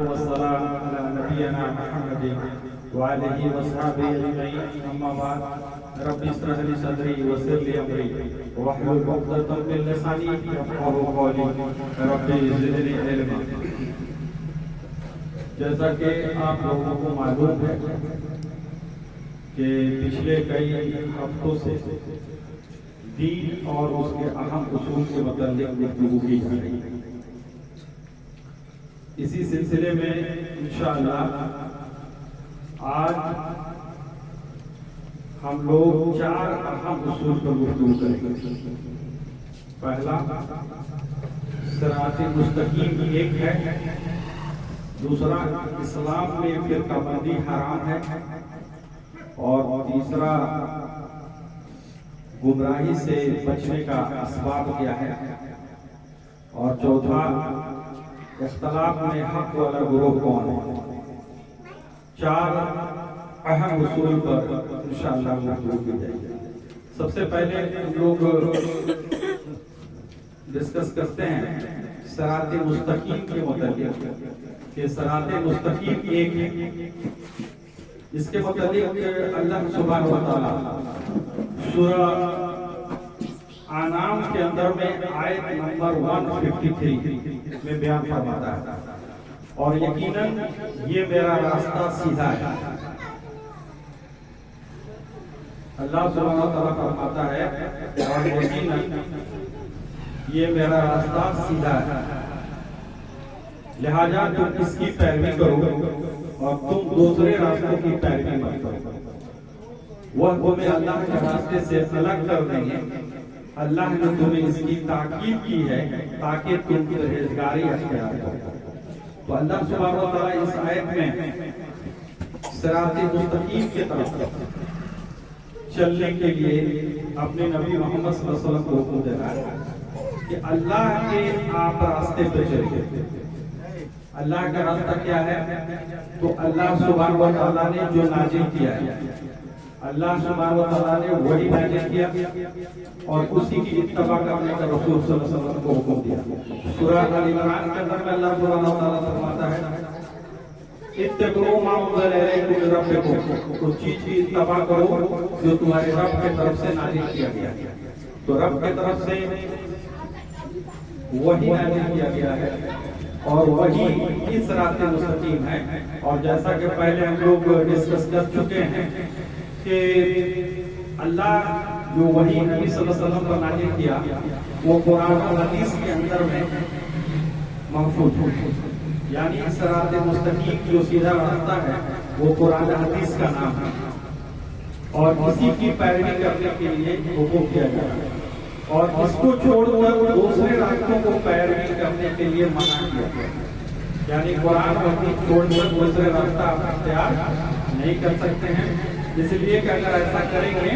والسلام على نبينا محمد وآله وصحبه أجمعين أما بعد رب اشرح لي صدري ويسر لي أمري واحلل عقدة من لساني يفقهوا قولي رب زدني علما. جیسا کہ آپ لوگوں کو معلوم ہے کہ پچھلے کئی ہفتوں سے دین اور اس کے اہم اصول کے متعلق گفتگو کی جا رہی ہے. اسی سلسلے میں انشاءاللہ آج ہم لوگ 4 اہم اصول پر گفتگو کریں گے. پہلا صراط مستقیم ایک ہے، دوسرا اسلام میں فرقہ بندی حرام ہے، اور تیسرا گمراہی سے بچنے کا اسباب کیا ہے، اور چوتھا اختلاف میں حق والا گروہ کون ہے. 4 اہم اصول پر انشاءاللہ گفتگو کی جائے گی. سب سے پہلے ہم لوگ ڈسکس کرتے ہیں صراط مستقیم کے متعلق کہ صراط مستقیم ایک ہے. اس کے متعلق اللہ سبحانہ و تعالی سورہ انعام کے اندر میں آیت نمبر 153 میں بیان فرماتا ہے، اور یقیناً یہ میرا راستہ سیدھا ہے. اللہ سبحانہ و تعالی فرماتا ہے اور یقیناً یہ میرا راستہ سیدھا ہے، لہذا تم اس کی پیروی کرو اور تم دوسرے راستوں کی پیروی مت کرو. وہ تمہیں اللہ کے راستے سے الگ کر دیں گے. اللہ نے تمہیں اس کی تاکید کی ہے تاکہ تم پرہیزگاری اختیار کرو. تو اللہ سبحانہ و تعالی اس آیت میں صراط مستقیم کی طرف چلنے کے لیے اپنے نبی محمد صلی اللہ علیہ وسلم کو حکم دے رہا ہے کہ اللہ کے آپ راستے پہ چلیے. اللہ کا راستہ کیا ہے؟ تو اللہ سبحانہ و تعالیٰ نے جو نازل کیا ہے، اللہ سبحانہ و تعالیٰ نے وہی نازل کیا اور اسی کی اتباع کرنے کا رسول صلی اللہ علیہ وسلم کو حکم دیا. سورہ آل عمران کے اندر میں اللہ سبحانہ و تعالیٰ فرماتا ہے اتبعوا ما انزل الیکم من ربکم، اس چیز کی اتباع کرو جو تمہارے رب کی طرف سے نازل کیا گیا. تو رب کی طرف سے وہی نازل کیا گیا ہے اور وہی اس صراط مستقیم ہے. اور جیسا کہ پہلے ہم لوگ ڈسکس کر چکے ہیں کہ اللہ جو وہی نبی صلی اللہ علیہ وسلم پر نازل کیا وہ قرآن و حدیث کے اندر میں محفوظ ہے. یعنی صراط مستقیم جو سیدھا راستہ ہے وہ قرآن و حدیث کا نام ہے، اور اسی کی پیروی کرنے کے لیے حکم کیا گیا ہے، اور اس کو چھوڑ کر دوسرے راستوں کو پیروی کرنے کے لیے منع کیا گیا. یعنی قرآن و حدیث چھوڑ کر دوسرے راستہ آپ اختیار نہیں کر سکتے ہیں. اس لیے کہ اگر ایسا کریں گے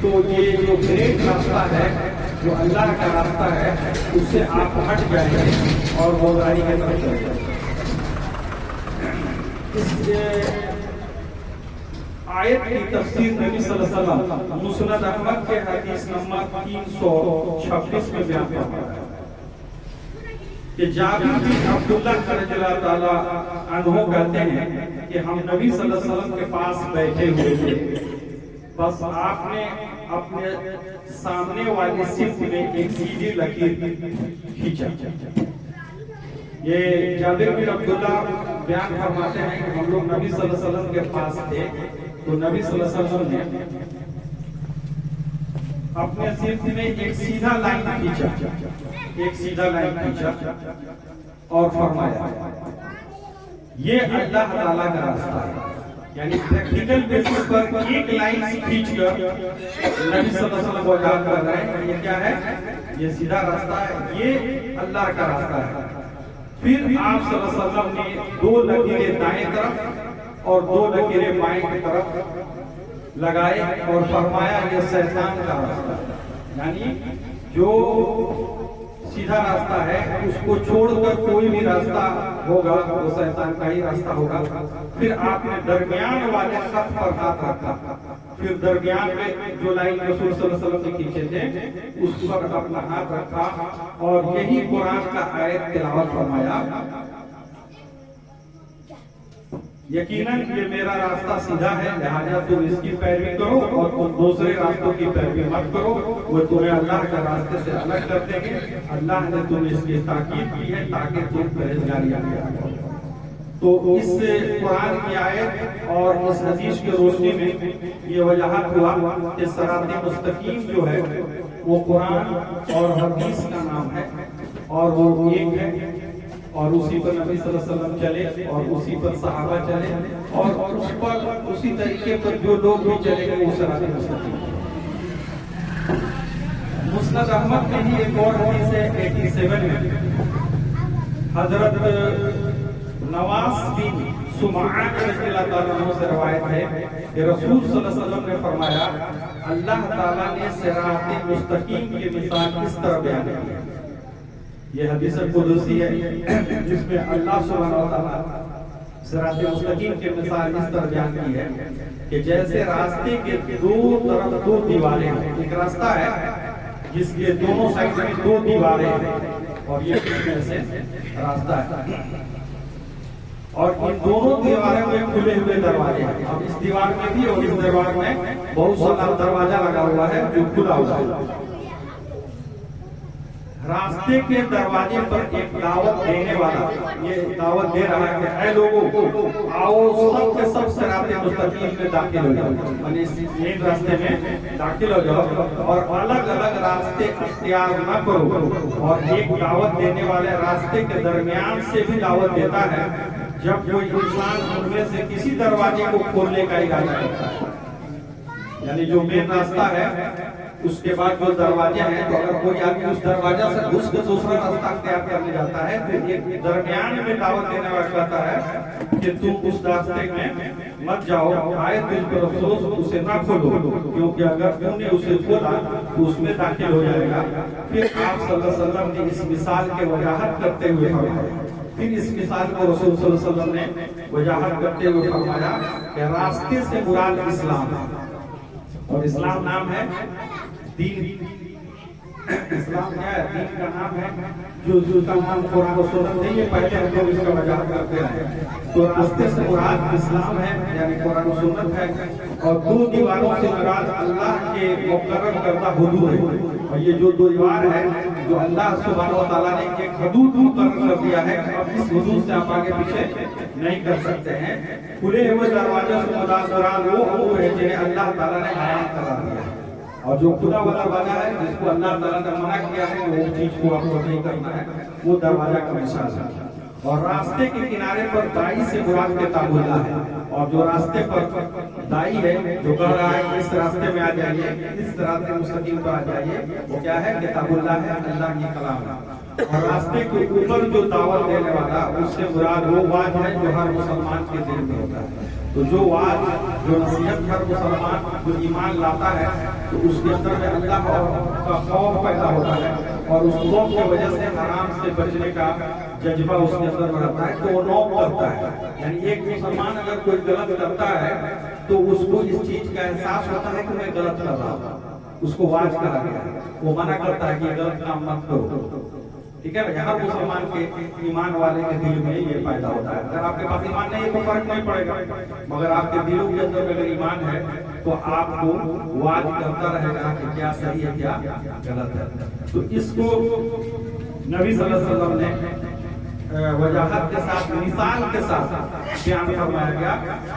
تو یہ جو گریٹ راستہ ہے، جو اللہ کا راستہ ہے، اس سے آپ ہٹ جائیں گے اور گمراہی کی طرف چلے جائیں گے. اس آیت کی تفسیر نبی صلی اللہ علیہ وسلم مسند احمد کے حدیث نمبر 326 میں بیان فرماتا ہے کہ جابر بن عبداللہ رضی اللہ تعالیٰ عنہ کہتے ہیں کہ ہم نبی صلی اللہ علیہ وسلم کے پاس بیٹھے ہوئے تھے، بس آپ نے اپنے سامنے والے صف میں ایک سیدھی لکیر کھینچا. یہ جابر بن عبداللہ بیان فرماتے ہیں کہ ہم لوگ نبی صلی اللہ علیہ وسلم کے پاس تھے، تو نبی صلی اللہ علیہ وسلم نے اپنے صف میں ایک سیدھا لائن کھینچا اور فرمایا یہ اللہ تعالیٰ کا راستہ ہے. یعنی پریکٹیکل بیسس پر ایک لائن کھینچ کر نبی صلی اللہ علیہ وسلم کو یاد کر رہے ہیں کہ یہ کیا ہے؟ یہ سیدھا راستہ ہے، یہ اللہ کا راستہ ہے. پھر آپ صلی اللہ علیہ وسلم نے 2 لکیریں دائیں طرف اور 2 لکیریں بائیں کی طرف لگائے اور فرمایا یہ شیطان کا راستہ ہے. یعنی جو سیدھا راستہ ہے اس کو چھوڑ کر کوئی بھی راستہ ہوگا وہ شیطان کا ہی راستہ ہوگا. پھر آپ نے درمیان والے خط پر ہاتھ رکھا، پھر درمیان میں جو لائن رسول صلی اللہ علیہ وسلم نے کھینچے تھے اس پر اپنا ہاتھ رکھا اور یہی قرآن کا آیت تلاوت فرمایا यकीनन ये मेरा रास्ता सीधा है, लिहाजा तुम इसकी पैरवी करो और तुम दूसरे रास्तों की पैरवी मत करो, वो तुम्हें अल्लाह के रास्ते से अलग कर देंगे। अल्लाह ने तुम्हें इसकी ताकीद की है ताकि तुम परहेजगारियां करो। तो इस कुरान की आयत और इस हदीस की रोशनी में ये वजाहत हुआ कि सिरात मुस्तकीम जो है वो कुरान और हदीस का नाम है और वो एक है और उसी पर नबी सल्लल्लाहु अलैहि वसल्लम चले और उसी पर सहाबा चले और उस पर उसी तरीके पर जो लोग भी चले गए वो सिरात मुस्तकीम। मुस्नद अहमद में ही एक और हदीस है 87 में हजरत नवास बिन सुमआन रज़ियल्लाहु ताला अन्हु से रवायत है कि रसूल सल्लल्लाहु अलैहि वसल्लम ने फरमाया अल्लाह ताला ने सिरात मुस्तकीम की मिसाल इस तरह बयान की है। ये हदीस कुदसी है जिसमें अल्लाह सुब्हानहु व तआला सिरात मुस्तकीम की मिसाल इस तरह बयान की है कि जैसे रास्ते के दो तरफ दो दीवारें हैं। एक रास्ता है जिसके दोनों साइड में दो दीवारें हैं और ये इसमें से रास्ता है और इन दोनों दीवारों में खुले हुए दरवाजे हैं। अब इस दीवार में भी और इस दीवार में बहुत सारा दरवाजा लगा हुआ है जो खुला हुआ है। रास्ते के दरवाजे पर एक दावत देने वाला ये दावत दे रहा है कि ऐ लोगों आओ सब के सब सिरात मुस्तकीम में दाखिल हो जाओ, यानी इस मेन रास्ते में दाखिल हो जाओ और अलग अलग रास्ते इख्तियार न करो। और एक दावत देने वाले रास्ते के दरमियान से भी दावत देता है जब कोई इंसान उनमें से किसी दरवाजे को खोलने का इरादा करता है, यानी जो मेन रास्ता है उसके बाद जो दरवाजे हैं तो अगर कोई आदमी उस दरवाजा से घुस के दूसरा रास्ता तैयार करने जाता है तो एक दरमियान में दावत देने वाला कहता है कि तुम उस रास्ते में मत जाओ, आए तुझ पर अफसोस उसे ना खोलो, क्योंकि अगर तुमने उसे खोला तो उसमें दाखिल हो जाएगा। फिर आप सल्लल्लाहु अलैहि वसल्लम ने इस मिसाल के वजाहत करते हुए फिर इस मिसाल को रसूल सल्लल्लाहु अलैहि वसल्लम ने वजाहत करते हुए फरमाया कि रास्ते से मुराद इस्लाम है और इस्लाम नाम है दीन। इस्लाम क्या है? दीन का नाम है जो का नाम कुरान और सुन्नत नहीं है, पहले हम लोग इसका वजाहत करते हैं। तो रास्ते से मुराद इस्लाम है यानी कुरान और सुन्नत है और दो दीवारों से मुराद अल्लाह के मुकर्रर करदा हुदूद है। और ये जो दो दीवार है जो अल्लाह सुब्हानहु व तआला ने एक हदूद मुकर्रर कर दिया है, अब इस हुदूद से आप आगे पीछे नहीं कर सकते हैं। खुले हुए दरवाजे से मुराद वो अमूर है जिन्हें अल्लाह ताला ने हराम करार दिया है और जो खुला हुआ दरवाजा है जिसको अल्लाह ताला ने मना किया है वो चीज को आपको नहीं करना है, वो दरवाजा का मिसाल है। और रास्ते के किनारे पर दाई से मुराद किताबुल्लाह है और जो रास्ते पर दाई है जो कह रहा है इस रास्ते में आ जाइए, इस रास्ते मुस्तकीम पर आ जाइए, वो क्या है? किताबुल्लाह है, अल्लाह की कलाम है। और रास्ते के ऊपर जो दावत देने वाला उससे मुराद वो वाज है जो हर मुसलमान के दिल में होता है। तो जो वाज जो नसीहत हर मुसलमान जो ईमान लाता है तो उसके अंदर में अल्लाह का खौफ पैदा होता है और उस खौफ की वजह से हराम से बचने का जज्बा उसके अंदर में रहता है तो वो नौब करता है। यानी एक मुसलमान अगर कोई गलत करता है तो उसको इस चीज का एहसास होता है कि मैं गलत कर रहा हूँ, उसको वाज करा गया, वो मना करता है कि गलत काम मत करो। ठीक है भैया, हर मुसलमान के ईमान वाले के दिल में ये पैदा होता है। अगर आपके पास ईमान नहीं है तो फर्क नहीं पड़ेगा, मगर आपके दिलों के अंदर अगर ईमान है तो आपको वाज करता रहेगा कि क्या सही है क्या गलत है। तो इसको नबी सल्लल्लाहु अलैहि वसल्लम ने वजाहत के साथ मिसाल के साथ बयान फरमाया गया।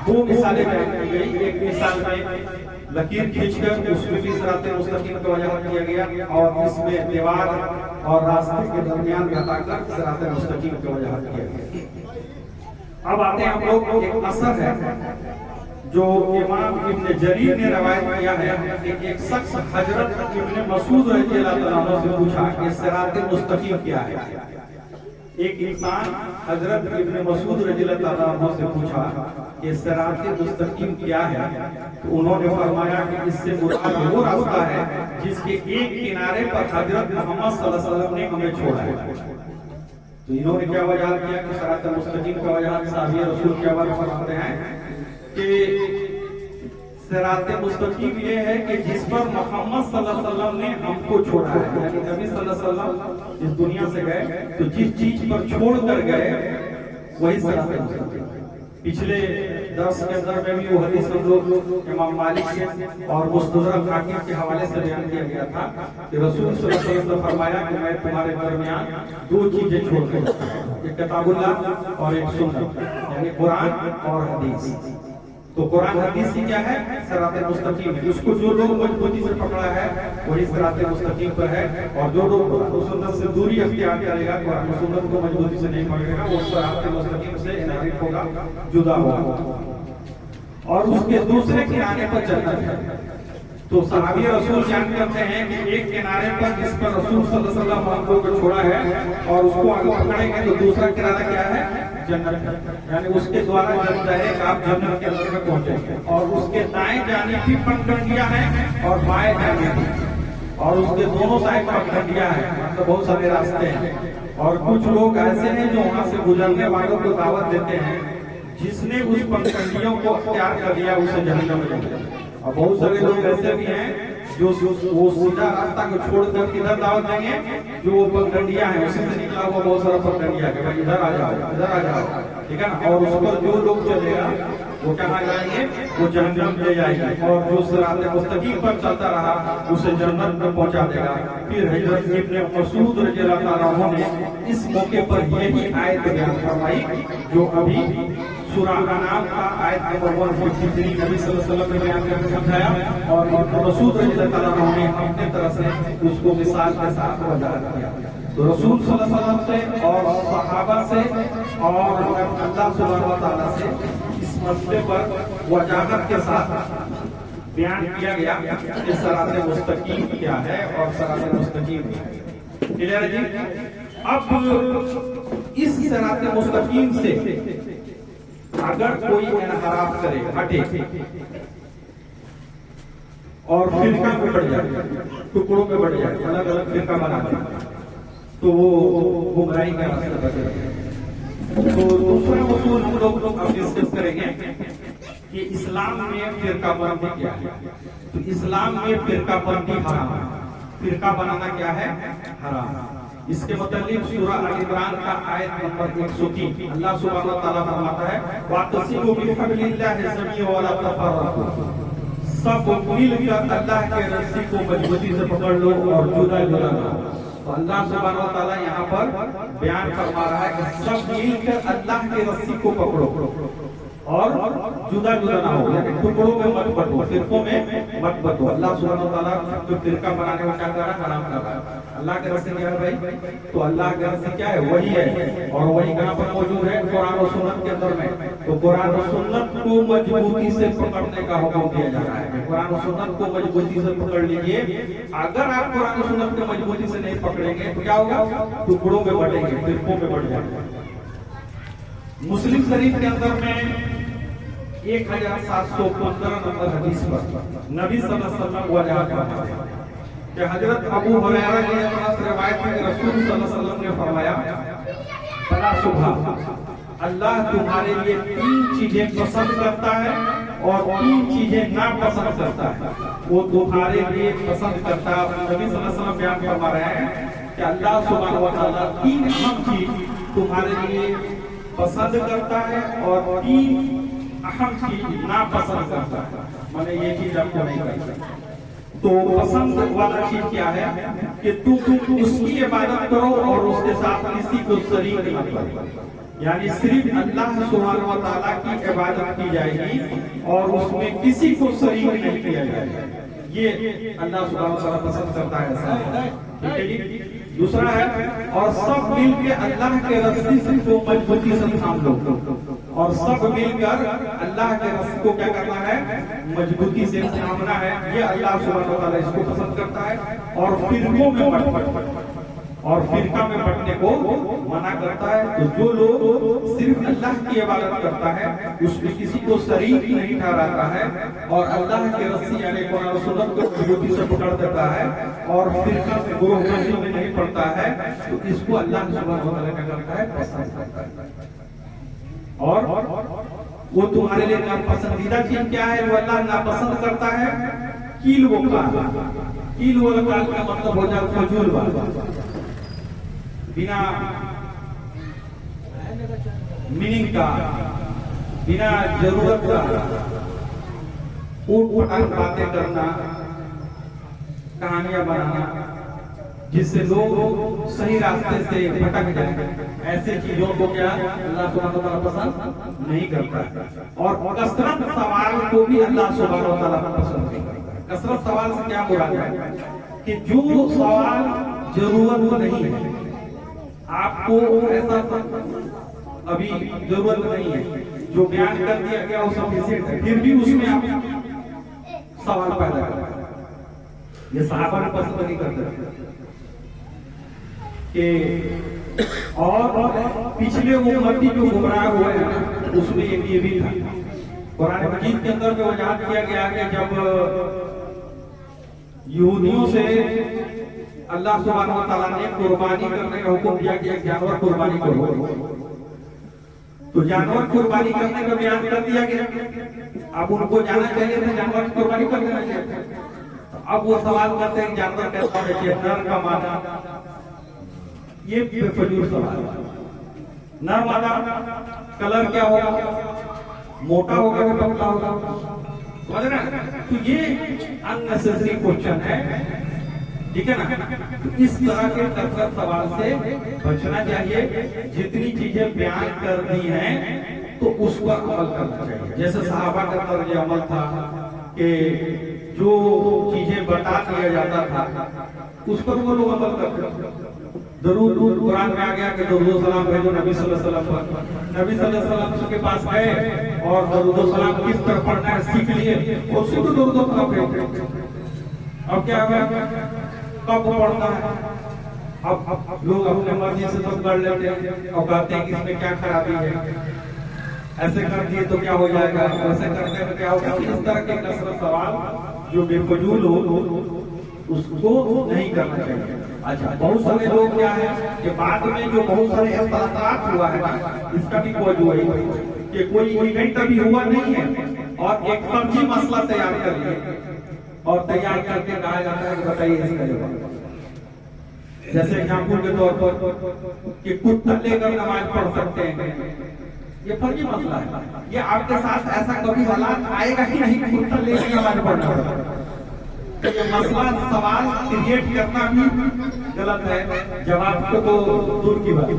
दो मिसालें बयान की गई, एक मिसाल में लकीर खींचकर उसमें भी सिरात मुस्तकीम का वजाहत किया गया और इसमें दीवार और रास्ते के दरमियान घटाकर सिरात मुस्तकीम का वजाहत किया गया। अब आते हैं हम लोग एक असर है जो इमाम इब्न जरीर ने रवायत किया है कि एक शख्स हजरत इब्न मसूद रज़ियल्लाहु अन्हु से पूछा कि सिरात मुस्तकीम क्या है। एक इंसान हजरत इब्न मसूद रज़ियल्लाहु अन्हु से पूछा कि सिरात मुस्तकीम क्या है, तो उन्होंने फरमाया कि इससे मुराद वो रास्ता है जिसके एक किनारे पर हजरत मोहम्मद सल्लल्लाहु अलैहि वसल्लम ने हमें छोड़ा है। तो इन्होंने क्या वजाहत किया कि सिरात मुस्तकीम का वजाहत साहिब रसूल क्या फरमाते हैं कि सिरात मुस्तकीम ये है कि जिस पर मोहम्मद सल्लल्लाहु अलैहि वसल्लम ने हमको छोड़ा है। यानी नबी सल्लल्लाहु अलैहि वसल्लम इस दुनिया से गए तो जिस चीज पर छोड़ कर गए वही सिरात मुस्तकीम। पिछले दर्स के अंदर में भी वो हदीस हम लोग इमाम मालिक से और मुस्तदरक हाकिम के हवाले से बयान किया गया था कि रसूल सल्लल्लाहु अलैहि वसल्लम ने फरमाया कि मैं तुम्हारे दरमियान दो चीजें छोड़ दूंगा, एक किताबुल्लाह और एक सुन्नत, यानी कुरान और हदीस। तो कुरान हदीस ही क्या है? सिराते मुस्तकीम है। उसको जो लोग मजबूती से पकड़ा है वही सिराते मुस्तकीम पर है, और जो लोग कुरान और सुन्नत से दूरी अख्तियार करेगा, कुरान और सुन्नत को मजबूती से नहीं पकड़ेगा, वो सिराते मुस्तकीम से इनहरिफ होगा, जुदा होगा, और उसके दूसरे किनारे पर जन्नत है। तो सहाबी रसूल जान करते हैं कि एक किनारे पर जिस पर रसूल सल्लल्लाहु अलैहि वसल्लम को छोड़ा है और उसको आगे पकड़ेंगे तो दूसरा किनारा क्या है? जन्नत है। यानी उसके द्वारा जब डायरेक्ट आप जन्नत के अंदर में पहुंचेंगे, और उसके दाएं जाने की पगडंडियां हैं और बाएं जाने की, और उसके दोनों साइड पगडंडियां हैं, मतलब बहुत सारे रास्ते हैं। और कुछ लोग ऐसे हैं जो वहां से गुजरने वालों को दावत देते हैं, जिसने उस पगडंडियों को अख्तियार कर लिया उसे जहन्नम में जाएगा। और बहुत सारे लोग ऐसे भी हैं जो वो सीधा रास्ता को छोड़कर किधर दावत देंगे, जो वो पगडंडियां हैं उसी से निकला हुआ बहुत सारा पगडंडियां है, भाई इधर आ जाओ, इधर आ जाओ, ठीक है ना। और उस पर जो लोग चलेगा वो कहाँ जाएंगे? वो जहन्नम ले जाएंगे, और जो सिराते मुस्तकीम पर चलता रहा उसे जन्नत में पहुंचा देगा। फिर हजरत इब्न मसूद रज़ियल्लाहु अन्हु ने इस मौके पर यही आयत बयान फरमाई जो अभी सूरह अनाम का आयत नंबर 153 नबी सल्लल्लाहु अलैहि वसल्लम ने बयान करके समझाया, और इब्न मसूद रज़ियल्लाहु अन्हु ने अपने तरफ से उसको मिसाल के साथ वजाहत किया। तो रसूल सल्लल्लाहु अलैहि वसल्लम से और सहाबा से और अल्लाह सुब्हानहु व तआला से इस मसले पर वजाहत के साथ बयान किया गया कि सिराते मुस्तकीम क्या है और सिराते मुस्तकीम क्या है। क्लियर है जी? अब इस सिराते मुस्तकीम से अगर कोई इनहराफ करे, हटे और फिरका में बढ़ जाए, टुकड़ों में बढ़ जाए, अलग अलग फिरका बना दे, तो वो गुमराही का रास्ता बदल। तो दूसरा उसूल हम लोग अब डिस्कस करेंगे कि इस्लाम में फिरका बंदी क्या है। तो इस्लाम में फिरका बंदी हराम है, फिरका बनाना क्या है? हराम। इसके मुताबिक सूरह अल इमरान का आयत नंबर 103 अल्लाह सुब्हानहु व तआला फरमाता है, वातसिमू बिहब्लिल्लाहि जमीअन वला तफर्रकू, सब मिलकर अल्लाह के रस्सी को मजबूती से पकड़ लो और जुदा जुदा ना हो। तो अल्लाह सुब्हानहु व तआला यहाँ पर बयान फरमा रहा है कि सब मिलकर अल्लाह के रस्सी को पकड़ो और जुदा जुदा ना हो, यानी टुकड़ों में मत बंटो, फिरकों में मत बंटो। अल्लाह सुब्हानहु व तआला जो फिरका बनाने का क्या कर रहा है? हराम कर रहा है। अल्लाह के रस्सी क्या है भाई? तो अल्लाह के रस्सी क्या है? वही है, और वही कहाँ पर मौजूद है? कुरान और सुन्नत के अंदर में। तो कुरान और सुन्नत को मजबूती से पकड़ने का हुक्म दिया जा रहा है। कुरान और सुन्नत को मजबूती से पकड़ लीजिए। अगर आप कुरान और सुन्नत को मजबूती से नहीं पकड़ेंगे तो क्या होगा? टुकड़ों में बढ़ेंगे, फिरकों में बढ़ जाएंगे। मुस्लिम शरीफ के अंदर में 1715 नंबर हदीस पर नबी सल्लल्लाहु अलैहि वसल्लम वजाहत करते हैं कि हजरत अबू हुरैरा की रिवायत है कि रसूल सल्लल्लाहु अलैहि वसल्लम ने फरमाया, बला सुबह अल्लाह तुम्हारे लिए 3 चीजें पसंद करता है और 3 चीजें नापसंद करता है। वो तुम्हारे लिए पसंद करता है। नबी सल्लल्लाहु अलैहि वसल्लम बयान फरमा रहे हैं कि अल्लाह सुब्हानहु व तआला 3 अहम चीज तुम्हारे लिए पसंद करता है और 3 अहम चीज नापसंद करता है, माने ये चीज आपको नहीं करता। तो पसंद वाला चीज क्या है कि तुम उसकी इबादत करो और उसके साथ किसी को शरीक न करो, यानी सिर्फ अल्लाह सुब्हानहु व तआला की इबादत की जाएगी और उसमें किसी को शरीक नहीं किया जाएगा। ये अल्लाह सुब्हानहु व तआला पसंद करता है, ऐसा। ठीक है जी। दूसरा है, और सब मिलकर अल्लाह के रस्सी से को मजबूती से थाम लो, और सब मिलकर अल्लाह के रस्सी को क्या करना है? मजबूती से थामना है। ये अल्लाह सुब्हानहु व तआला इसको पसंद करता है। और फिरकों में मत और फिरका में बंटने को मना करता है। तो जो लोग सिर्फ अल्लाह की इबादत करता है, उसमें किसी को शरीक नहीं ठहराता है और अल्लाह की रस्सी यानी कुरान और सुन्नत को मजबूती से पकड़ देता है और फिरका में गुरोहबंदी में नहीं पड़ता है, तो इसको अल्लाह सुब्हानहु व तआला क्या करता है? पसंद करता है। और वो तुम्हारे लिए नापसंदीदा चीज क्या है? वो अल्लाह नापसंद करता है कील वकाल। कील वकाल का मतलब हो जाता है फजूल बात, बिना मीनिंग का, बिना जरूरत का ऊट पटांग बातें करना, कहानियां बनाना, जिससे लोग सही रास्ते से भटक जाए, ऐसे चीजों को क्या अल्लाह सुब्हानहू व तआला पसंद नहीं करता। और कसरत सवाल को भी अल्लाह सुब्हानहू व तआला पसंद नहीं करता। कसरत सवाल से क्या मुराद है कि जो सवाल जरूरत नहीं है, आपको ऐसा अभी जरूरत नहीं है, जो बयान कर दिया गया वो सफिशिएंट है, फिर भी उसमें आप सवाल पैदा करते हैं। ये सहाबा ने पसंद नहीं करते कि और पिछले उम्मती जो गुमराह हुए हैं उसमें एक ये भी था। कुरान मजीद के अंदर जो वजाहत किया गया कि जब यहूदियों से अल्लाह सुब्हानहू व तआला ने कुर्बानी करने का हुक्म दिया कि एक जानवर कुर्बानी करो, तो जानवर कुर्बानी करने का बयान कर दिया गया। अब उनको जाना चाहिए था जानवर की कुर्बानी कर देना चाहिए। तो अब वो सवाल करते हैं जानवर कैसा है, नर का मादा, ये फजूल सवाल। नर मादा कलर क्या होगा, मोटा होगा या पतला होगा, समझ रहे हैं? तो ये अननेसेसरी क्वेश्चन है, ठीक है ना? तो इस तरह के कसरत सवाल से बचना चाहिए। जितनी चीजें बयान कर दी हैं तो उस पर अमल करना चाहिए। जैसे सहाबा का तर्ज अमल था कि जो चीजें बता दिया जाता था उस पर वो लोग अमल करते। दरूद कुरान में आ गया कि दरूद सलाम भेजो नबी सल्लल्लाहु अलैहि वसल्लम पर। नबी सल्लल्लाहु अलैहि वसल्लम के पास गए और दरूद सलाम किस तरह पढ़ना है सीख लिए और शुद्ध दरूद सलाम भेजो। अब क्या हुआ, कब पढ़ना है? अब लोग अपने मर्जी से सब कर लेते हैं और कहते हैं कि इसमें क्या खराबी है, ऐसे कर दिए तो क्या हो जाएगा, ऐसे करने में क्या होगा। इस तरह के कसरत सवाल जो बेफजूल हो उसको नहीं करना चाहिए। अच्छा, बहुत सारे लोग क्या है कि बाद में जो बहुत सारे एहसास हुआ है ना, इसका भी कोई जो है कि कोई इवेंट अभी हुआ नहीं है और एक फर्जी मसला तैयार कर लिया और तैयार करके कहा जाता है कि बताइए इसका जवाब। जैसे एग्जाम्पल के तौर पर कि कुत्ता लेकर नमाज पढ़ सकते हैं, ये फर्जी मसला है। ये आपके साथ ऐसा कभी हालात आएगा ही नहीं कि कुत्ता लेकर नमाज पढ़ना होगा। तो ये मसला सवाल क्रिएट करना भी गलत है, जवाब को तो दूर की बात।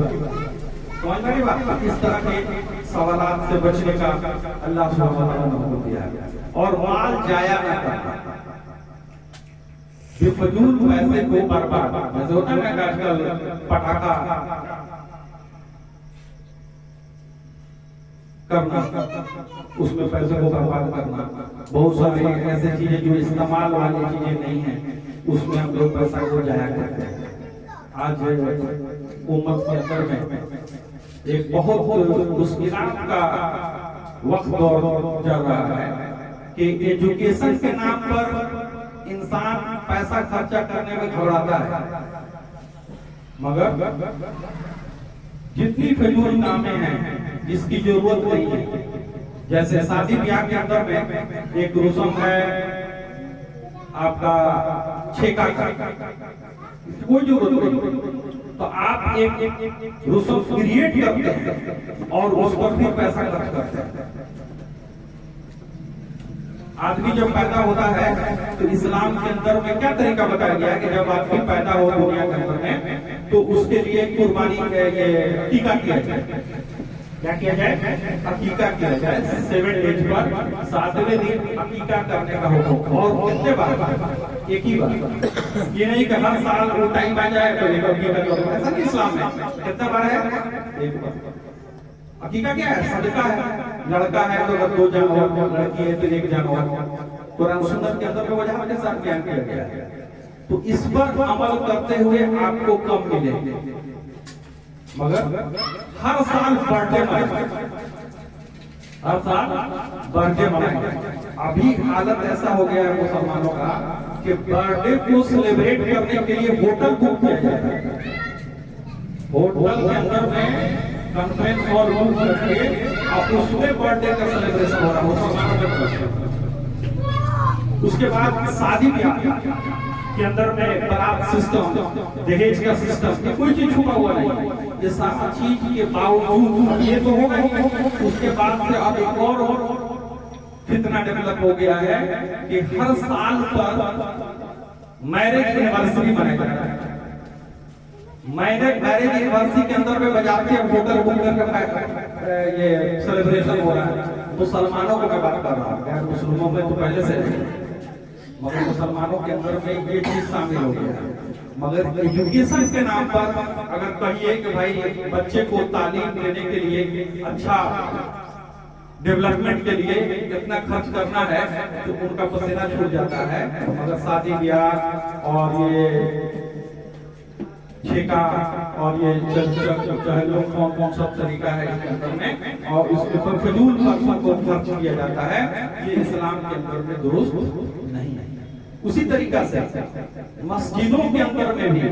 समझ में बात? इस तरह के सवालात से बचने का अल्लाह सुब्हानहू व तआला ने हुक्म दिया है। और माल जाया न करना, बेफजूल पैसे को बर्बाद, जैसे होता है ना आजकल पटाखा करना, उसमें पैसे को बर्बाद करना, बहुत सारी ऐसी चीजें जो इस्तेमाल वाली चीजें नहीं है उसमें हम लोग पैसा को जाया करते हैं। आज उम्मत के अंदर में एक बहुत मुश्किलात का वक्त दौर चल रहा है कि एजुकेशन के नाम पर इंसान पैसा खर्चा करने में घबराता है, मगर जितनी फजूल कामें हैं जिसकी जरूरत नहीं है, जैसे शादी ब्याह के अंदर में एक रस्म है आपका छेका का, कोई जरूरत नहीं, तो आप एक रस्म क्रिएट करते हैं और उस पर भी पैसा खर्च करते हैं। आदमी जब पैदा होता है तो इस्लाम के अंदर में क्या तरीका बताया गया है कि जब आदमी पैदा हो दुनिया के अंदर में तो उसके लिए कुर्बानी टीका किया जाए। क्या किया जाए? अकीका किया जाए। 7 डेज पर 7वें दिन अकीका करने का हुक्म। और कितने बार? एक ही बार। ये नहीं कि हर साल वो टाइम आ जाए तो एक अकीका करो, ऐसा नहीं इस्लाम में। कितने बार है? एक बार। अकीका क्या है? सदका है। लड़का है तो 2 जानवर, लड़की है तो 1 जानवर। कुरान सुन्नत के अंदर में वजह के साथ बयान किया गया है। तो इस पर अमल करते हुए आपको कम मिलेंगे, मगर हर साल बर्थडे मनाएंगे, हर साल बर्थडे मनाएंगे। अभी हालत ऐसा हो गया है मुसलमानों का कि बर्थडे को सेलिब्रेट करने के लिए होटल बुक किया जाता है। होटल के अंदर में कॉन्फ्रेंस हॉल बुक करके अब उसमें बर्थडे का सेलिब्रेशन हो रहा है मुसलमानों के। उसके बाद शादी ब्याह के अंदर में बारात सिस्टम, दहेज का सिस्टम, कोई चीज छुपा हुआ नहीं। ये सारी चीज के बावजूद ये तो हो गई, उसके बाद से अब एक और फितना डेवलप हो गया है कि हर साल पर मैरिज एनिवर्सरी मनाया जा रहा है। मैरिज एनिवर्सरी के अंदर में बजाते हैं होटल बुक करके ये सेलिब्रेशन हो रहा है। मुसलमानों को मैं बात कर रहा हूँ, गैर मुस्लिमों में तो पहले से है, मगर मुसलमानों के अंदर में ये चीज शामिल हो गया है। मगर एजुकेशन के नाम पर अगर कहिए कि भाई बच्चे को तालीम देने के लिए, अच्छा डेवलपमेंट के लिए इतना खर्च करना है तो उनका पसीना छूट जाता है। मगर शादी ब्याह और ये ठेका और ये चाहे लोग कौन सा तरीका है इसके अंदर में, और इसके ऊपर फजूल खर्चों को खर्च किया जाता है, ये इस्लाम के अंदर में दुरुस्त नहीं है। उसी तरीका से मस्जिदों के अंदर में भी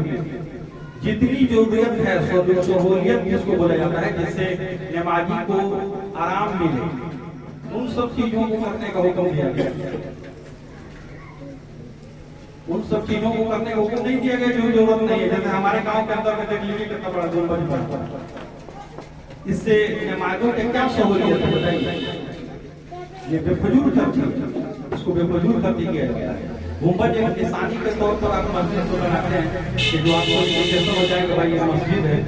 जितनी जरूरत है, सहूलियत जिसको बोला जाता है, जिससे नमाजी को आराम मिले, उन सब चीजों को करने का हुक्म दिया गया। उन सब चीजों को करने का हुक्म नहीं दिया गया जो जरूरत नहीं है। जैसे हमारे गांव के अंदर में देख लीजिए कितना बड़ा गुंबद बना, इससे नमाजों के क्या सहूलियत है बताइए? ये बेफजूल खर्च, इसको बेफजूल खर्च किया गया है। गुंबद एक निशानी के तौर पर आप मस्जिद को बनाते हैं कि जो आपको इंडिकेशन हो जाए कि भाई ये मस्जिद है,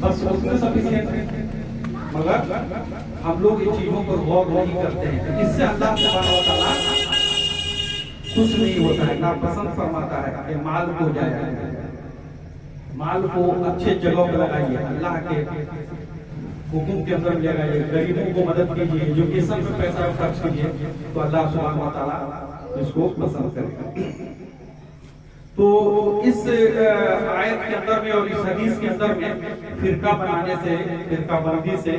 बस उसमें सफिशिएंट है। मगर हम लोग इन चीजों पर गौर नहीं करते हैं, इससे अल्लाह सुब्हानहू व तआला खुश नहीं होता है, ना पसंद फरमाता है कि माल को जाया, माल को अच्छे जगह पर लगाइए, अल्लाह के हुकुम के अंदर लगाइए, गरीबों को मदद कीजिए, एजुकेशन में पैसा खर्च कीजिए, तो अल्लाह सुब्हानहू व तआला इसको पसंद करेगा। तो इस आयत के अंदर में और इस हदीस के अंदर में फिरका बनाने से, फिरका बंदी से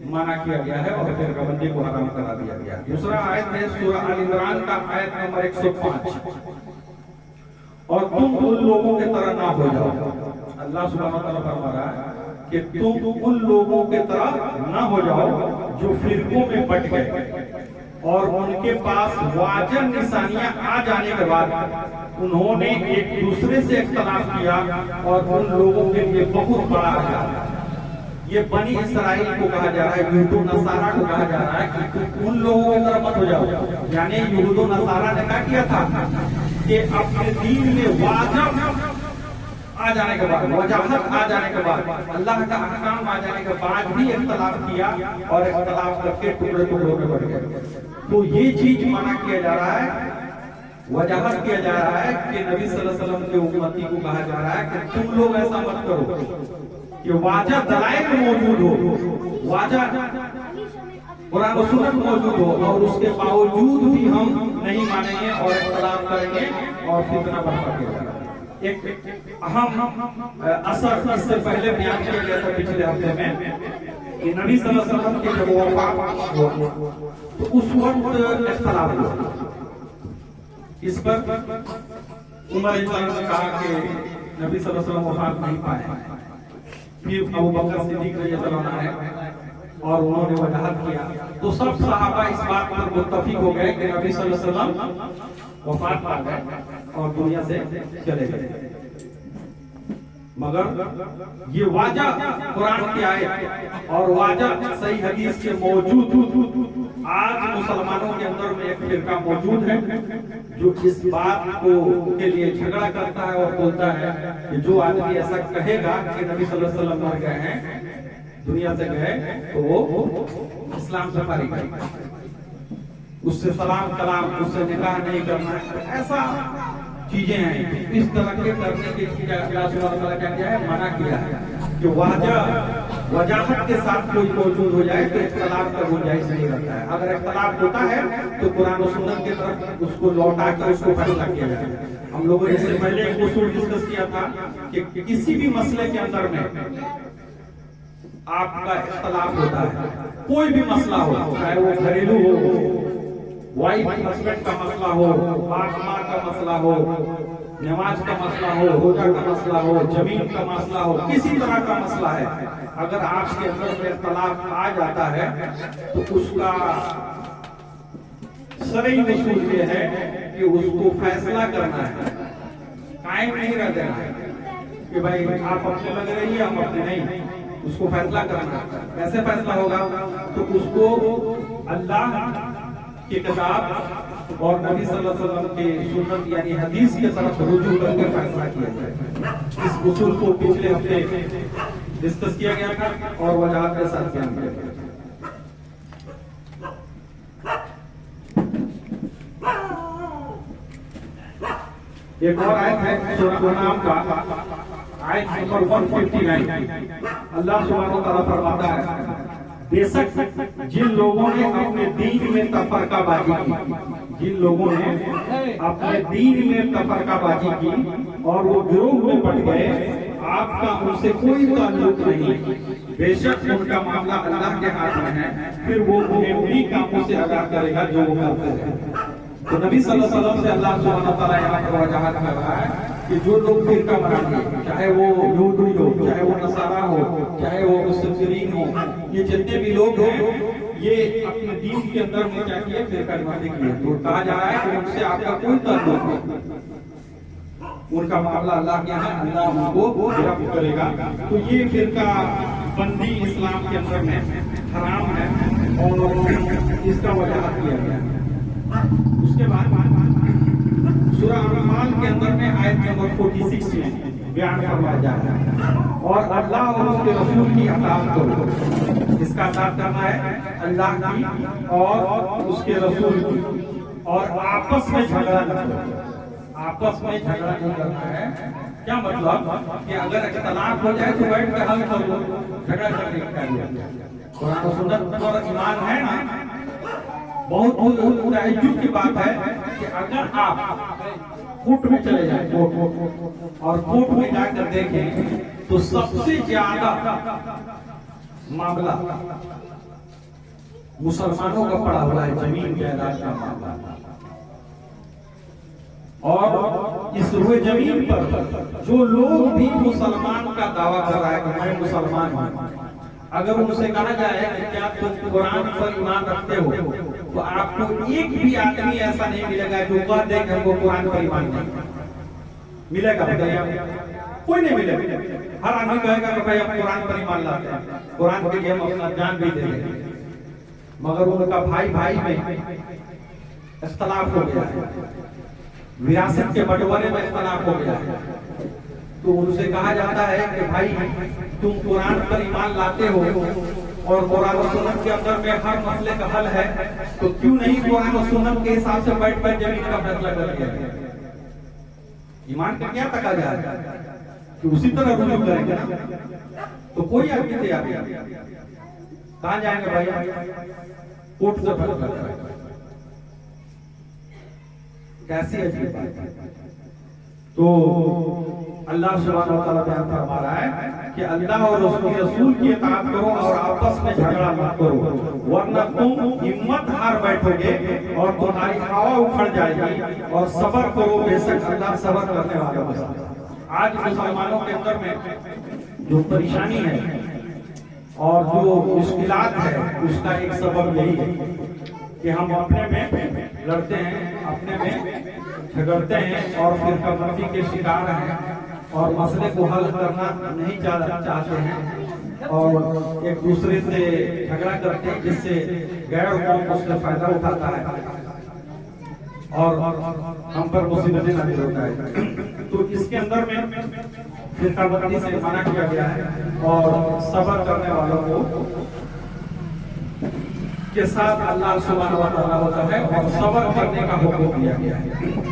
मना किया गया है और फिरका बंदी को हराम करा दिया गया। दूसरा आयत है सूरह आल इमरान का आयत नंबर 105, और तुम उन लोगों के तरह ना हो जाओ। अल्लाह सुब्हानहू व तआला फरमा रहा है कि तुम उन लोगों के तरह ना हो जाओ जो फिरकों में बट गए और उनके पास वाजह निशानियां आ जाने के बाद उन्होंने एक दूसरे से इख्तिलाफ किया और उन लोगों के लिए बहुत बड़ा है। ये बनी इसराइल को कहा जा रहा है, यहूद नसारा को कहा जा रहा है कि उन लोगों की तरफ मत हो जाओ। यानी यहूद नसारा ने क्या किया था कि अपने दीन में वाजह आ जाने के बाद, वजाहत आ जाने के बाद, अल्लाह का अहकाम आ जाने के बाद भी इख्तिलाफ किया और इख्तिलाफ करके टुकड़े टुकड़ों में बढ़ गए। तो ये चीज मना किया जा रहा है, वजाहत किया जा रहा है कि नबी सल्लल्लाहु अलैहि वसल्लम के उम्मती को कहा जा रहा है कि तुम लोग ऐसा मत करो कि वाजह दलाइल मौजूद हो, वाजह कुरान और सुन्नत मौजूद हो, और उसके बावजूद भी हम नहीं मानेंगे और इख्तिलाफ करेंगे और फितना बर्पा किया। एक अहम असर इससे पहले बयान किया गया था पिछले हफ्ते में कि नबी सल्लल्लाहु अलैहि वसल्लम के जब वफात हुआ तो उस वक्त इख्तिलाफ हुआ। इस पर उमर ने कहा कि नबी सल्लल्लाहु अलैहि वसल्लम वफात नहीं पाए। फिर अबू बकर सिद्दीक रज़ियल्लाहु अन्हु आए और उन्होंने वजाहत किया, तो सब सहाबा इस बात पर मुत्तफिक हो गए कि नबी सल्लल्लाहु अलैहि वसल्लम वफात पा गए और दुनिया से चले गए। मगर ये वाजह कुरान की आयत और वाजह सही हदीस के मौजूद आज मुसलमानों के अंदर में एक फिरका मौजूद है जो इस बात को के लिए झगड़ा करता है और बोलता है कि जो आदमी ऐसा कहेगा कि नबी सल्लल्लाहु अलैहि वसल्लम मर गए हैं, दुनिया से गए, तो वो इस्लाम से फारिग है, उससे सलाम कलाम, उससे निकाह नहीं करना। ऐसा चीजें हैं, इस तरह के करने की चीजें अल्लाह सुब्हानहू व तआला क्या किया है, मना किया है कि वजाहत के साथ कोई मौजूद हो जाए तो इख्तिलाफ का गुंजाइश नहीं रहता है। अगर इख्तिलाफ होता है तो कुरान और सुन्नत की तरफ उसको लौटा कर उसको फैसला किया जाए। हम लोगों ने इससे पहले एक उसूल डिस्कस किया था कि किसी भी मसले के अंदर में आपका इख्तिलाफ होता है, कोई भी मसला हो, चाहे वो घरेलू हो, वाइफ हस्बैंड का मसला हो, बाप माँ का मसला हो, नमाज का मसला हो, रोजा का मसला हो, जमीन का मसला हो, किसी तरह का मसला है, अगर आपके अंदर में इख्तिलाफ आ जाता है तो उसका शरई उसूल ये है कि उसको फैसला करना है, कायम नहीं रह देना है। کہ بھائی آپ اپنے لگ رہی ہے، ہم اپنے نہیں، اس کو فیصلہ کرنا کیسے فیصلہ ہوگا؟ تو اس کو اللہ کی کتاب اور نبی صلی اللہ علیہ وسلم کے سنت یعنی حدیث کے طرف رجوع کر کے فیصلہ کیا جائے۔ اس اصول کو پچھلے ہفتے ڈسکس کیا گیا تھا اور وضاحت کے ساتھ بیان کیا گیا۔ ایک اور آیت ہے سورۃ انعام کا آیت نمبر 159۔ اللہ سبحانہ و تعالیٰ فرماتا ہے بے شک جن لوگوں نے اپنے دین میں تفرقہ بازی کی، جن لوگوں نے اپنے دین میں تفرقہ بازی کی اور وہ گروہ میں بٹ گئے، آپ کا ان سے کوئی تعلق نہیں، بے شک ان کا معاملہ اللہ کے ہاتھ میں ہے، پھر وہ انہیں انہی کاموں سے آگاہ کرے گا جو وہ کرتے ہیں۔ تو نبی صلی اللہ علیہ وسلم سے اللہ سبحانہ و تعالیٰ یہاں پر وضاحت کر رہا ہے کہ جو لوگ فرقہ بنائیں گے، چاہے وہ یہودی ہو، چاہے وہ نصارہ ہو، چاہے وہ مستشرقین ہو، یہ جتنے بھی لوگ ہیں یہ اپنے دین کے اندر میں کیا کیے؟ فرقہ بندی کی ہے۔ تو کہا جا رہا ہے کہ ان سے آپ کا کوئی تعلق نہیں، ان کا معاملہ اللہ کے ہے، اللہ ان کو گرفت کرے گا۔ تو یہ فرقہ بندی اسلام کے اندر میں حرام ہے اور اس کا وضاحت کیا گیا ہے۔ اس کے بعد سورہ انفال کے اندر میں آیت نمبر 46 میں بیان فرمایا جا رہا ہے اور اللہ اور اس کے رسول کی اطاعت کرو۔ اس کا اطاعت کرنا ہے اللہ کی اور اس کے رسول کی، اور آپس میں جھگڑا نہ کرو۔ آپس میں جھگڑا نہیں کرنا ہے۔ کیا مطلب کہ اگر اختلاف ہو جائے تو بیٹھ کے حل کر لو، جھگڑا کرنے کا کیا؟ قرآن و سنت پر ایمان ہے نا؟ بہت تعجب کی بات ہے کہ اگر آپ کورٹ میں چلے جائیں اور کورٹ میں جا کر دیکھیں تو سب سے زیادہ معاملہ مسلمانوں کا پڑا ہوا ہے، زمین جائیداد کا معاملہ۔ اور اس روئے زمین پر جو لوگ بھی مسلمان کا دعویٰ کر رہا ہے کہ میں مسلمان ہوں، اگر ان سے کہا جائے کہ کیا تم قرآن پر ایمان رکھتے ہو، تو آپ کو ایک بھی آدمی ایسا نہیں ملے گا جو کہہ دے کہ ہم کو قرآن پر ایمان نہیں ملے گا۔ کوئی نہیں ملے گا۔ ہر آدمی کہے گا کہ بھائی ہم قرآن پر ایمان لاتے ہیں، قرآن کے لیے ہم اپنا جان بھی دے دیں، مگر ان کا بھائی بھائی میں اختلاف ہو گیا ہے، وراثت کے بٹوارے میں اختلاف ہو گیا ہے۔ تو ان سے کہا جاتا ہے کہ بھائی تم قرآن پر ایمان لاتے ہو اور قرآن و سنت کے اندر میں ہر مسئلے کا حل ہے، تو کیوں نہیں قرآن و سنت کے حساب سے بیٹھ کر زمین کا فیصلہ کر لیا؟ ایمان کا کیا تقاضا ہے کہ اسی طرح رجوع کریں گے؟ تو کوئی آدمی تیار نہیں۔ کہاں جائیں گے بھائی؟ کورٹ سے فیصلہ کریں گے۔ کیسی عجیب بات ہے۔ تو اللہ سبحانہ و تعالیٰ بیان فرما رہا ہے کہ اللہ اور اس کے رسول کی اطاعت کرو اور آپس میں جھگڑا مت کرو، ورنہ تم ہمت ہار بیٹھو گے اور تمہاری ہوا اکھڑ جائے گی، اور صبر کرو، بے شک اللہ صبر کرنے والوں کے ساتھ۔ آج مسلمانوں کے اندر میں جو پریشانی ہے اور جو مشکلات ہے اس کا ایک سبب یہی ہے کہ ہم اپنے میں لڑتے ہیں، اپنے میں جھگڑتے ہیں اور فرقہ بندی کے شکار ہیں اور مسئلے کو حل کرنا نہیں چاہتے ہیں اور ایک دوسرے سے جھگڑا کرتے ہیں، جس سے غیر قوم اس سے فائدہ اٹھاتا ہے اور ہم پر مصیبتیں نازل ہوتا ہے۔ تو اس کے اندر میں فرقہ بندی سے منع کیا گیا ہے اور صبر کرنے والوں کو کے ساتھ اللہ سبحانہ و تعالیٰ ہوتا ہے اور صبر کرنے کا حکم دیا گیا ہے۔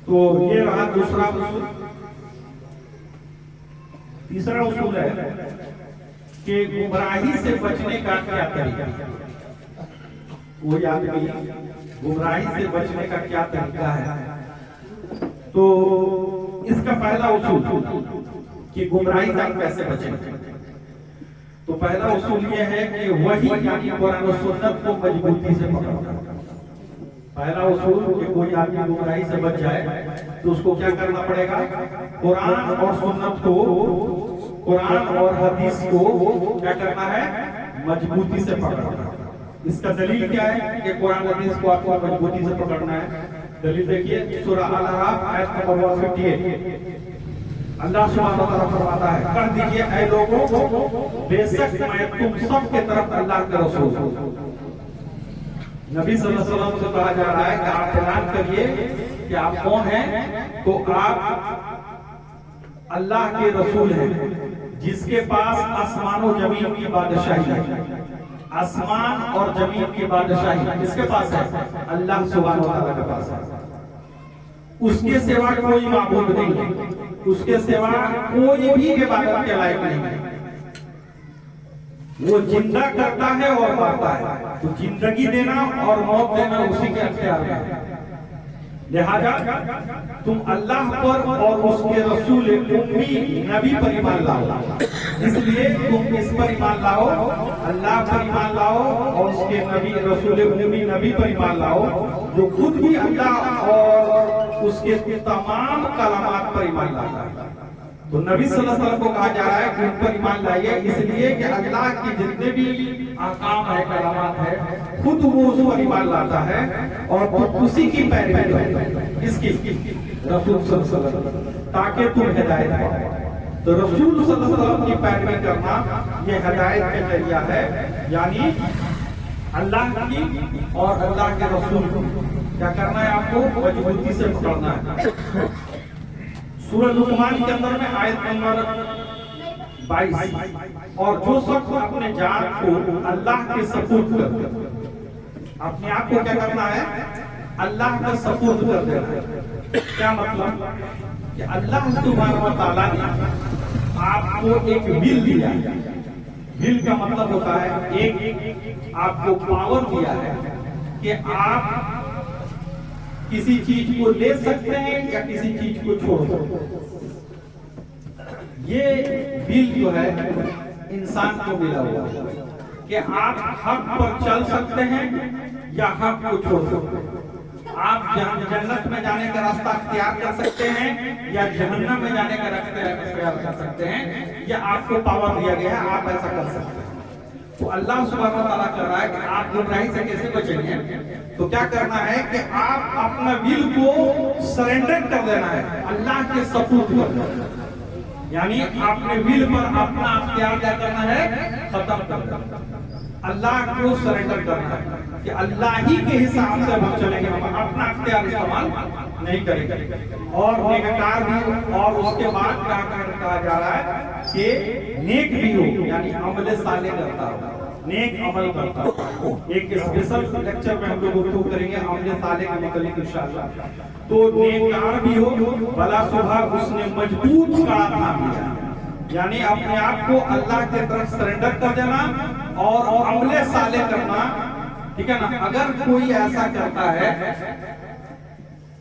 تو یہ رہا دوسرا اصول۔ تیسرا اصول ہے کہ گمراہی سے بچنے کا کیا طریقہ؟ کوئی آدمی گمراہی سے بچنے کا کیا طریقہ ہے؟ تو اس کا پہلا اصول کہ گمراہی سے کیسے بچیں؟ تو پہلا اصول یہ ہے کہ وہی یعنی قرآن و سنت کو مضبوطی سے پکڑو۔ پہلا اصول کہ کوئی آدمی گمراہی سے بچ جائے تو اس کو کیا کرنا پڑے گا؟ قرآن اور سنت کو، قرآن اور حدیث کو کیا کرنا ہے؟ मजबूती से पकड़ना। इसका दलील क्या है कि कुरान हदीस को आपको मजबूती से पकड़ना है। दलील देखिए सूरह अल-अराफ आयत नंबर 158, अल्लाह सुब्हानहू व तआला फरमाता है, कह दीजिए ऐ लोगों, बेशक मैं तुम सब के तरफ अल्लाह के रसूल हूं। नबी सल्लल्लाहु अलैहि वसल्लम से कहा जा रहा है कि आप ऐलान करिए कि आप कौन हैं, तो आप अल्लाह के रसूल हैं जिसके पास आसमान और जमीन की बादशाही है। आसमान और जमीन की बादशाही किसके पास है? अल्लाह सुब्हानहू व तआला के पास है। उसके सिवा कोई माबूद नहीं है, उसके सिवा कोई भी इबादत के लायक नहीं है। वो जिंदा करता है और मरता है, तो जिंदगी देना और मौत देना उसी के अख्तियार में है। लिहाजा तुम अल्लाह पर और उसके रसूल उम्मी नबी पर ईमान लाओ। इसलिए तुम इस पर ईमान लाओ, अल्लाह पर ईमान लाओ और उसके नबी रसूल उम्मी नबी पर ईमान लाओ, जो खुद भी अल्लाह और उसके तमाम कलामात पर ईमान लाता है। तो नबी सल्लल्लाहु अलैहि वसल्लम को कहा जा रहा है कि उन पर ईमान लाइए, इसलिए कि अल्लाह के जितने भी अहकाम है, कलामात है, खुद वो उस पर ईमान लाता है और तुम उसी की पैरवी करो। इसकी रसूल सल्लल्लाहु अलैहि वसल्लम, ताकि तुम हिदायत पाओ। तो रसूल सल्लल्लाहु अलैहि वसल्लम की पैरवी करना ये हिदायत का जरिया है, यानी अल्लाह की और अल्लाह के रसूल को क्या करना है, आपको मजबूती से पकड़ना है। सूरह लुकमान के अंदर में आयत नंबर 22, और जो शख्स अपने जान को अल्लाह के सपुर्द कर दे, अपने आप को क्या करना है, अल्लाह के सपुर्द कर देना है। क्या मतलब कि अल्लाह सुब्हानहू व तआला ने आपको एक विल दिया। विल का मतलब होता है एक आपको पावर दिया है कि आप किसी चीज को ले सकते हैं या किसी चीज को छोड़ सकते हैं। ये बिल जो है इंसान को मिला हुआ है कि आप हक पर चल सकते हैं या हक को छोड़ सकते हैं। आप जन्नत में जाने का रास्ता अख्तियार कर सकते हैं या जहन्नम में जाने का रास्ता अख्तियार कर सकते हैं, या आपको पावर दिया गया है, आप ऐसा कर सकते हैं। तो अल्लाह सुब्हानहू व तआला कर रहा है कि आप गुमराही से कैसे बचेंगे, तो क्या करना है कि आप अपना विल को सरेंडर कर देना है, अल्लाह के सपुर्द कर देना है। यानी अपने विल पर अपना अख्तियार क्या करना है, खत्म कर देना, अल्लाह को सरेंडर करना है कि अल्लाह ही के हिसाब से हम चलेंगे, हम अपना अख्तियार इस्तेमाल नहीं करेंगे। और नेककार भी, और उसके बाद क्या कहा जा रहा है कि नेक भी हो, यानी अमल साले करता हो, नेक अमल करता हो। एक स्पेशल लेक्चर में हम लोग गुफ्तगू करेंगे अमल साले के मतलब इंशाअल्लाह। तो नेककार भी हो, भला सुबह उसने मजबूत कड़ा थाम लिया, यानी अपने आप को अल्लाह के तरफ सरेंडर कर देना और अमल साले करना, ठीक है ना। अगर कोई ऐसा करता है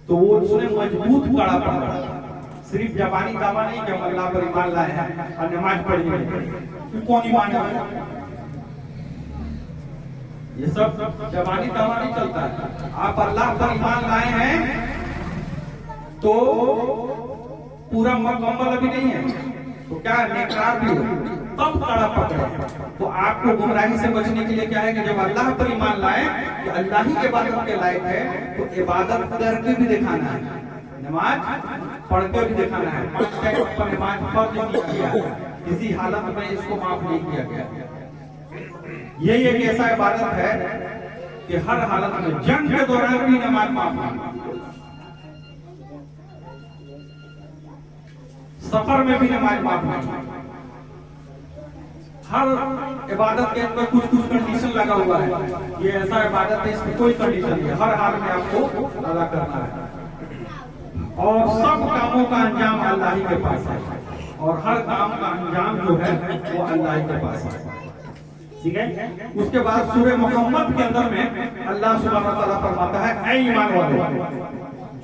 तो वो उसने मजबूत कड़ा पकड़ा, सिर्फ जबानी दावा नहीं कि हम अल्लाह पर ईमान लाए हैं और नमाज पढ़ी नहीं, कौन ईमान है, ये सब जबानी दावा नहीं चलता है। आप अल्लाह पर ईमान लाए हैं तो पूरा मुकम्मल अभी नहीं है, तो क्या नेककार भी हो तब कड़ा पकड़े। तो आपको गुमराही से बचने के लिए क्या है कि जब अल्लाह पर ईमान लाए कि अल्लाह ही इबादत के लायक है, तो इबादत करके भी दिखाना है, नमाज पढ़ के भी दिखाना है। 5 टाइम पर नमाज फर्ज नहीं किया, किसी हालत में इसको माफ नहीं किया गया। ये एक ऐसा इबादत है कि हर हालत में, जंग के दौरान भी नमाज माफ नहीं, सफर में भी नमाज माफ नहीं। हर इबादत के अंदर कुछ कुछ कंडीशन लगा हुआ है, ये ऐसा इबादत है इसमें कोई कंडीशन नहीं, हर हाल में आपको अदा करना है। और सब कामों का अंजाम अल्लाह ही के पास है, और हर काम का अंजाम जो है वो अल्लाह ही के पास है, ठीक है। उसके बाद सूरह मोहम्मद के अंदर में अल्लाह सुब्हानहू व तआला फरमाता है, ऐ ईमान वालों,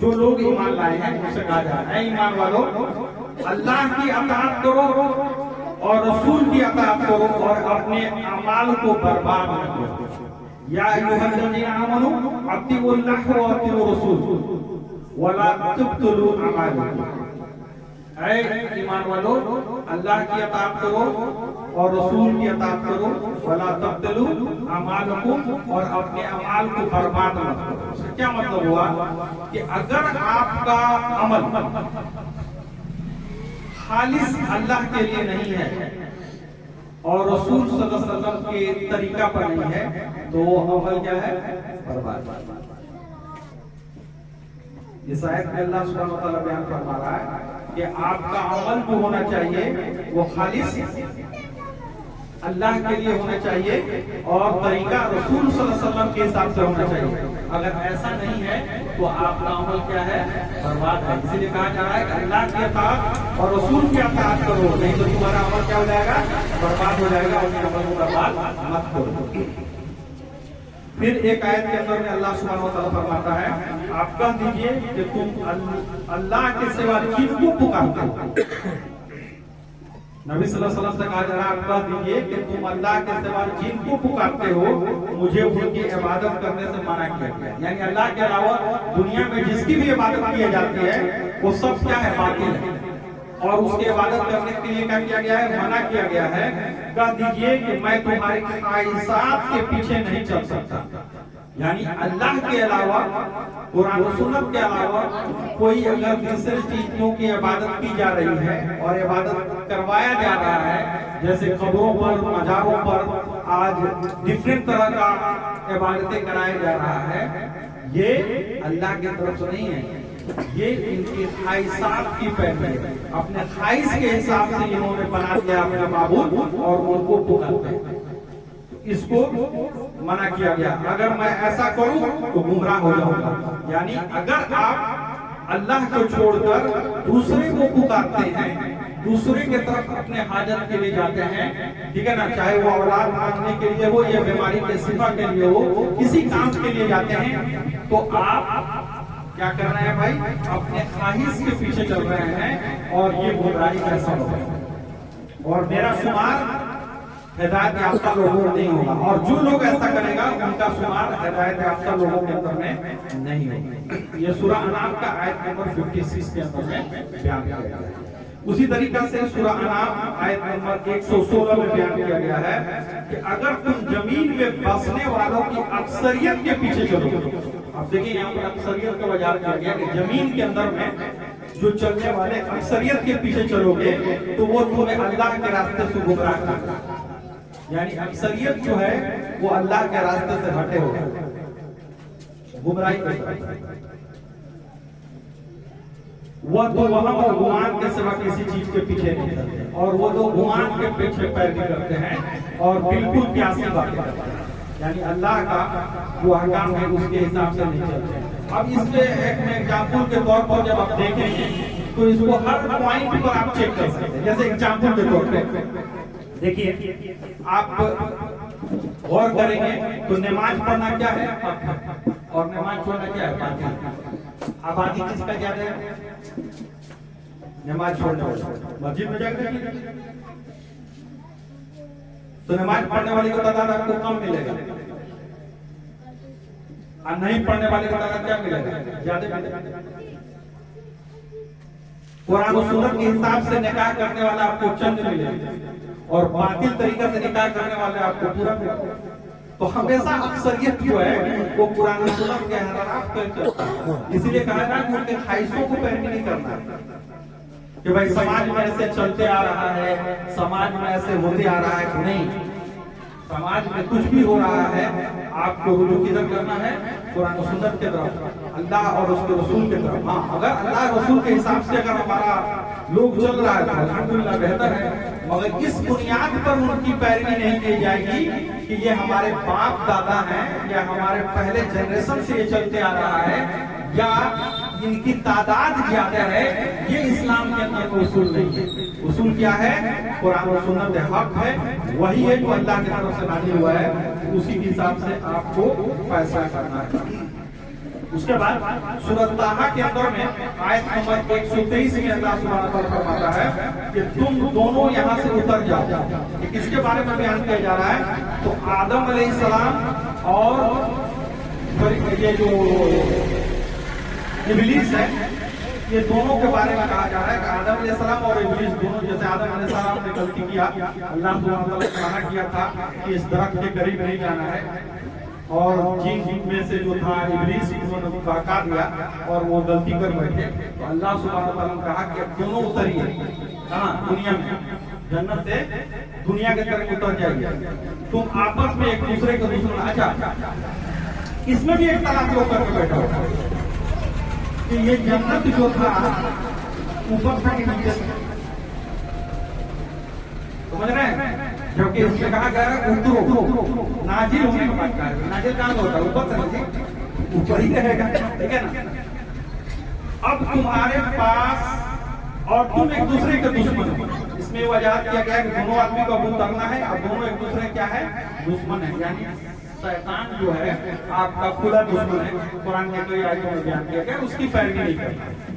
जो लोग ईमान लाए हैं उनसे कहा जा रहा है, ऐ ईमान वालों, अल्लाह की अताअत करो और रसूल की अताअत करो और अपने अमाल को बर्बाद न करो। या अय्युहल्लज़ीना आमनू अत्तिउल्लाह व अत्तिउर रसूल वला तुब्तिलू अमालकुम। اے ایمان والو اللہ کی اطاعت کرو اور رسول کی اطاعت کرو، ولا تبدلوا اعمالکم، اور اپنے اعمال کو برباد مت کرو۔ اس کا کیا مطلب ہوا کہ اگر آپ کا عمل خالص اللہ کے لیے نہیں ہے اور رسول صلی اللہ علیہ وسلم کے طریقہ پر نہیں ہے تو وہ عمل کیا ہے؟ برباد۔ اس آیت میں اللہ سبحانہ وتعالی بیان فرما رہا ہے کہ آپ کا عمل جو ہونا چاہیے وہ خالص اللہ کے لیے ہونا چاہیے اور طریقہ رسول صلی اللہ علیہ وسلم کے حساب سے ہونا چاہیے۔ اگر ایسا نہیں ہے تو آپ کا عمل کیا ہے؟ برباد ہے۔ اسی لیے کہا جا رہا ہے کہ اللہ کی اطاعت اور رسول کی اطاعت کرو، نہیں تو تمہارا عمل کیا ہو جائے گا؟ برباد ہو جائے گا، اور اپنے عمل کو برباد مت کرو۔ پھر ایک آیت کے اندر میں اللہ سبحانہ وتعالی فرماتا ہے آپ کہہ دیجئے کہ تم اللہ کے سوا جن کو پکارتے ہو، نبی صلی اللہ علیہ وسلم سے کہا جا رہا ہے آپ کہہ دیجئے کہ تم اللہ کے سوا جن کو پکارتے ہو مجھے ان کی عبادت کرنے سے منع کیا گیا ہے۔ یعنی اللہ کے علاوہ دنیا میں جس کی بھی عبادت کی جاتی ہے وہ سب کیا ہے؟ باطل ہے، اور اس کی عبادت کرنے کے لیے کیا کیا گیا ہے؟ منع کیا گیا ہے۔ کہہ دیجئے کہ میں تمہاری خواہشات کے پیچھے نہیں چل سکتا۔ یعنی اللہ کے علاوہ، قرآن و سنت کے علاوہ کوئی اگر دوسری چیزوں کی عبادت کی جا رہی ہے اور عبادت کروایا جا رہا ہے، جیسے قبروں پر، مزاروں پر آج ڈفرینٹ طرح کا عبادتیں کرایا جا رہا ہے، یہ اللہ کی طرف سے نہیں ہے، یہ ان کی خواہشات کی پیروی ہے۔ اپنے خواہش کے حساب سے انہوں نے بنا دیا اپنا معبود اور ان کو پکارتے ہیں، اس کو منع کیا گیا۔ اگر میں ایسا کروں تو گمراہ ہو جاؤں گا۔ یعنی اگر آپ اللہ کو چھوڑ کر دوسرے کو پکارتے ہیں، دوسرے کے طرف اپنے حاجت کے لیے جاتے ہیں، ٹھیک ہے نا، چاہے وہ اولاد مانگنے کے لیے ہو یا بیماری کے شفا کے لیے ہو، کسی کام کے لیے جاتے ہیں، تو آپ کیا کر رہے ہیں بھائی؟ اپنے خواہش کے پیچھے چل رہے ہیں، اور یہ گمراہی کا سبب ہے، اور میرا شمار ہدایت یافتہ لوگوں میں نہیں ہوگا، اور جو لوگ ایسا کرے گا ان کا شمار ہدایت یافتہ لوگوں کے اندر میں نہیں ہوگا۔ یہ سورہ انعام کا آیت نمبر 56 کے اندر میں بیان کیا گیا ہے۔ اسی طریقہ سے سورہ انعام آیت نمبر 116 میں بیان کیا گیا ہے کہ اگر تم زمین میں بسنے والوں کی اکثریت کے پیچھے چلو، اب دیکھیں یہاں پر اکثریت کا وجہ کیا گیا کہ زمین کے اندر میں جو چلنے والے اکثریت کے پیچھے چلو گے تو وہ تمہیں اللہ کے راستے سے گمراہ کرے گا۔ یعنی اکثریت جو ہے وہ اللہ کے راستے سے ہٹے ہو گئے، گمراہی کرے، وہ تو وہاں اور گمان کے سوا کسی چیز کے پیچھے نہیں چلتے، اور وہ تو گمان کے پیچھے پیروی کرتے ہیں اور بالکل قیاسی باتیں کرتے ہیں، یعنی اللہ کا جو احکام ہے اس کے حساب سے نہیں چلتے۔ اب اس میں ایک ایگزامپل کے طور پر جب آپ دیکھیں گے تو اس کو ہر پوائنٹ پر آپ چیک کر سکتے ہیں۔ جیسے ایگزامپل کے طور پہ دیکھیے، آپ غور کریں گے تو نماز پڑھنا کیا ہے؟ اور نماز چھوڑنا کیا ہے؟ باطل۔ آبادی کس کا زیادہ ہے؟ نماز چھوڑنے والا مسجد میں جا کر، تو نماز پڑھنے والے کا تعداد آپ کو کم ملے گا، اور نہیں پڑھنے والے کا تعداد کیا ملے گا؟ زیادہ ملے گا۔ قرآن و سنت کے حساب سے نکاح کرنے والا آپ کو چند ملے گا، اور باطل طریقہ سے نکاح کرنے والے آپ کو پورا ملے گا۔ تو ہمیشہ اکثریت جو ہے وہ قرآن و سنت کے خلاف کرتا ہے، اسی لیے کہا جائے کہ ان کے خواہشوں کو پیروی نہیں کرنا کہ بھائی سماج میں ایسے چلتے آ رہا ہے، سماج میں ایسے ہوتے آ رہا ہے، نہیں، سماج میں کچھ بھی ہو رہا ہے آپ کو رجوع کدھر کرنا ہے؟ قرآن و سنت کے طرف، اللہ اور اس کے رسول کے طرف۔ ہاں، اگر اللہ رسول کے حساب سے اگر ہمارا لوگ چل رہا ہے تو الحمدللہ بہتر ہے، مگر اس بنیاد پر ان کی پیروی نہیں کی جائے گی کہ یہ ہمارے باپ دادا ہیں یا ہمارے پہلے جنریشن سے یہ چلتے آ رہا ہے یا ان کی تعداد زیادہ ہے، یہ اسلام کے اندر کوئی اصول نہیں ہے۔ اصول کیا ہے؟ قرآن و سنت حق ہے، وہی ہے جو اللہ کی طرف سے نازل ہوا ہے، اسی کے حساب سے آپ کو فیصلہ کرنا ہے۔ اس کے بعد سورۃ طٰہٰ کے اندر میں آیت نمبر 123 میں اللہ سبحانہ و تعالیٰ فرماتا ہے کہ تم دونوں یہاں سے اتر جاؤ۔ کہ کس کے بارے میں بیان کیا جا رہا ہے؟ تو آدم علیہ السلام اور یہ جو ابلیس ہے، یہ دونوں کے بارے میں کہا جا رہا ہے کہ آدم علیہ السلام اور ابلیس دونوں، جیسے آدم علیہ السلام نے غلطی کیا، اللہ سبحانہ وتعالی نے منع کیا تھا کہ اس درخت کے قریب نہیں جانا ہے، اور جن میں سے جو تھا ابلیس، انہوں نے بہکا دیا اور وہ غلطی کر بیٹھے، تو اللہ سبحانہ وتعالی نے کہا کہ دونوں اتریے کہاں؟ دنیا میں، جنت سے دنیا کے طرف اتر جائیے، تم آپس میں ایک دوسرے کو دشمن۔ اچھا اس میں بھی ایک طرح سے کر کے بیٹھا ہو کہ یہ جنت جو تھا اوپر تھا کہ نیچے تھا، سمجھ رہے ہیں؟ جبکہ اس میں کہا گیا ہے اترو، نازل ہونے کی بات کہا ہے۔ نازل کہاں سے ہوتا ہے؟ اوپر سے نہیں، اوپر ہی رہے گا، ٹھیک ہے نا؟ اب تمہارے پاس اور تم ایک دوسرے کے دشمن ہو، اس میں وجہ کیا گیا ہے کہ دونوں آدمی کو اب اترنا ہے، اب دونوں ایک دوسرے کیا ہے؟ دشمن ہے، یعنی شیطان جو ہے آپ کا کھلا دشمن ہے، قرآن کے کئی آیتوں میں بیان کیا گیا، اس کی پیروی نہیں کرنا۔